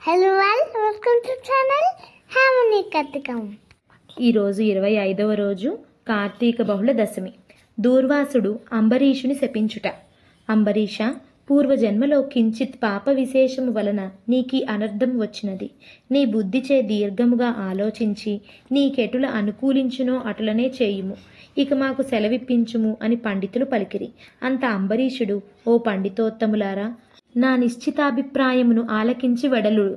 Hello all, welcome to channel హామనీ కార్తీకం. ఈరోజు 25వ రోజు కార్తీక బహుళ దశమి. దూర్వాసుడు అంబరీషుని శపించుట. అంబరీష, పూర్వజన్మలో కించిత్ పాప విశేషము వలన నీకీ అనర్థం వచ్చినది. నీ బుద్ధిచే దీర్ఘముగా ఆలోచించి నీకెటుల అనుకూలించునో అటులనే చేయుము. ఇక మాకు సెలవిప్పించుము అని పండితులు పలికిరి. అంత అంబరీషుడు, ఓ పండితోత్తములారా, నా నిశ్చితాభిప్రాయమును ఆలకించి వెడలుడు.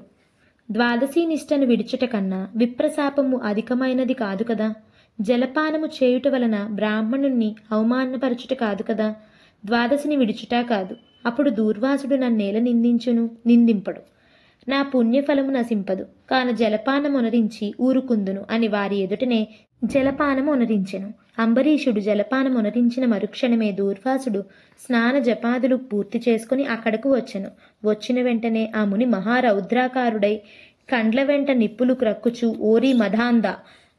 ద్వాదశీ నిష్టను విడుచుట కన్నా విప్రశాపము అధికమైనది కాదు కదా. జలపానము చేయుట వలన బ్రాహ్మణుణ్ణి అవమానపరచుట కాదు కదా. ద్వాదశిని విడుచుట కాదు. అప్పుడు దూర్వాసుడు నన్నేల నిందింపడు. నా పుణ్యఫలము నశింపదు, కాన జలపానమొనరించి ఊరుకుందును అని వారి ఎదుటనే జలపానమొనరించెను. అంబరీషుడు జలపానమొనరించిన మరుక్షణమే దూర్వాసుడు స్నాన జపాదులు పూర్తి చేసుకుని అక్కడకు వచ్చెను. వచ్చిన వెంటనే ఆ ముని మహారౌద్రాకారుడై కండ్ల వెంట నిప్పులు క్రక్కుచూ, ఓరి మధాంద,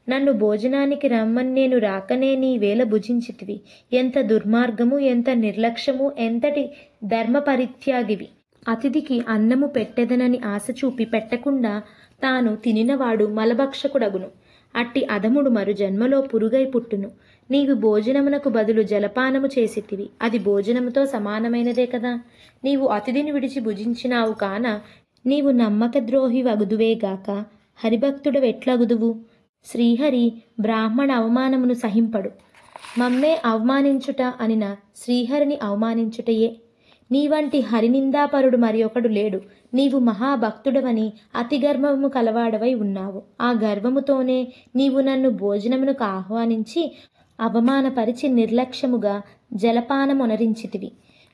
నన్ను భోజనానికి రమ్మన్నేను రాకనే నీ వేళ భుజించితివి. ఎంత దుర్మార్గము, ఎంత నిర్లక్ష్యము, ఎంతటి ధర్మ పరిత్యాగివి. అతిథికి అన్నము పెట్టెదనని ఆశ చూపి పెట్టకుండా తాను తినినవాడు మలభక్షకుడగును. అట్టి అధముడు మరు జన్మలో పురుగై పుట్టును. నీవు భోజనమునకు బదులు జలపానము చేసితివి. అది భోజనముతో సమానమైనదే కదా. నీవు అతిథిని విడిచి భుజించినావు కాన నీవు నమ్మకద్రోహి వగుదువేగాక హరిభక్తుడవెట్లగుదువు? శ్రీహరి బ్రాహ్మణ అవమానమును సహింపడు. మమ్మే అవమానించుట అనిన శ్రీహరిని అవమానించుటయే. నీ వంటి హరినిందాపరుడు మరి ఒకడు లేడు. నీవు మహాభక్తుడవని అతి గర్వము కలవాడవై ఉన్నావు. ఆ గర్వముతోనే నీవు నన్ను భోజనమునకు ఆహ్వానించి అవమానపరిచి నిర్లక్ష్యముగా జలపానమొనరించితివి.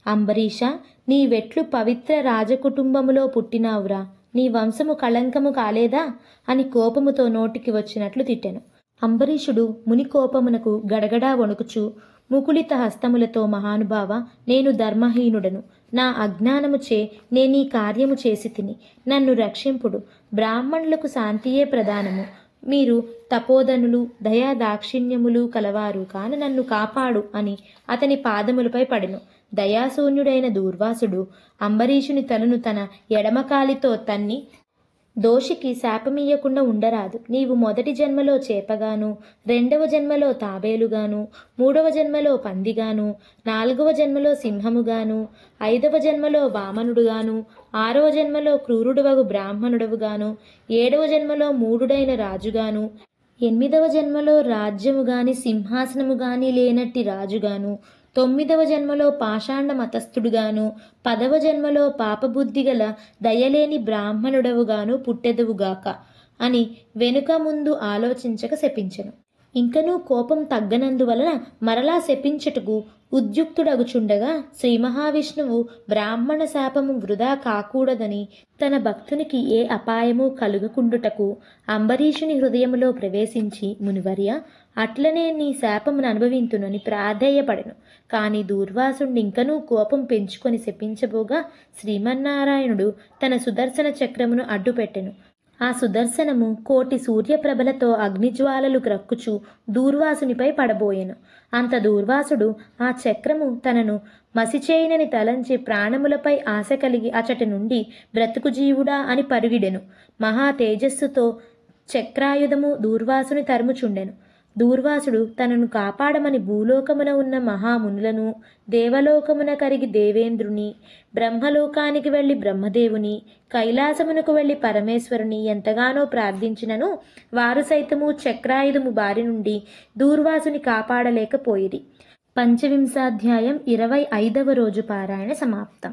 అంబరీష, నీవెట్లు పవిత్ర రాజకుటుంబములో పుట్టినావురా. నీ వంశము కళంకము కాలేదా అని కోపముతో నోటికి వచ్చినట్లు తిట్టెను. అంబరీషుడు ముని కోపమునకు గడగడా వణుకుచూ, ముకులిత హస్తములతో, మహానుభావ, నేను ధర్మహీనుడను. నా అజ్ఞానముచే నేనీ కార్యము చేసి తిని. నన్ను రక్షింపుడు. బ్రాహ్మణులకు శాంతియే ప్రధానము. మీరు తపోధనులు, దయా దాక్షిణ్యములు కలవారు కాన నన్ను కాపాడు అని అతని పాదములపై పడెను. దయాశూన్యుడైన దూర్వాసుడు అంబరీషుని తలను తన ఎడమకాలితో తన్ని, దోషికి శాపమీయకుండా ఉండరాదు. నీవు మొదటి జన్మలో చేపగాను, రెండవ జన్మలో తాబేలుగాను, మూడవ జన్మలో పందిగాను, నాలుగవ జన్మలో సింహముగాను, ఐదవ జన్మలో వామనుడుగాను, ఆరవ జన్మలో క్రూరుడవగు బ్రాహ్మణుడవుగాను, ఏడవ జన్మలో మూఢుడైన రాజుగాను, ఎనిమిదవ జన్మలో రాజ్యము గాని సింహాసనము గాని లేనట్టి రాజుగాను, 9వ జన్మలో పాషాండ మతస్థుడుగాను, 10వ జన్మలో పాపబుద్ధి గల దయలేని బ్రాహ్మణుడవుగాను పుట్టెదవుగాక అని వెనుక ముందు ఆలోచించక శపించెను. ఇంకనూ కోపం తగ్గనందువలన మరలా శపించుటకు ఉద్యుక్తుడగుచుండగా శ్రీ మహావిష్ణువు బ్రాహ్మణ శాపము వృధా కాకూడదని తన భక్తునికి ఏ అపాయము కలుగకుండుటకు అంబరీషుని హృదయములో ప్రవేశించి, మునివర్య, అట్లనే నీ శాపమును అనుభవింతునని ప్రాధేయపడెను. కాని దూర్వాసుండింకనూ కోపం పెంచుకొని శపించబోగా శ్రీమన్నారాయణుడు తన సుదర్శన చక్రమును అడ్డుపెట్టెను. ఆ సుదర్శనము కోటి సూర్యప్రభలతో అగ్నిజ్వాలలు క్రక్కుచూ దూర్వాసునిపై పడబోయెను. అంత దూర్వాసుడు ఆ చక్రము తనను మసిచేయునని తలంచి ప్రాణములపై ఆశ కలిగి అచటి నుండి బ్రతుకు జీవుడా అని పరుగిడెను. మహా తేజస్సుతో చక్రాయుధము దూర్వాసుని తరుముచుండెను. దూర్వాసుడు తనను కాపాడమని భూలోకమున ఉన్న మహామునులను, దేవలోకమున కరిగి దేవేంద్రుని, బ్రహ్మలోకానికి వెళ్ళి బ్రహ్మదేవుని, కైలాసమునకు వెళ్ళి పరమేశ్వరుని ఎంతగానో ప్రార్థించినను వారు సైతము చక్రాయుధము బారి నుండి దూర్వాసుని కాపాడలేకపోయిరి. పంచవింశాధ్యాయం 25వ రోజు పారాయణ సమాప్తం.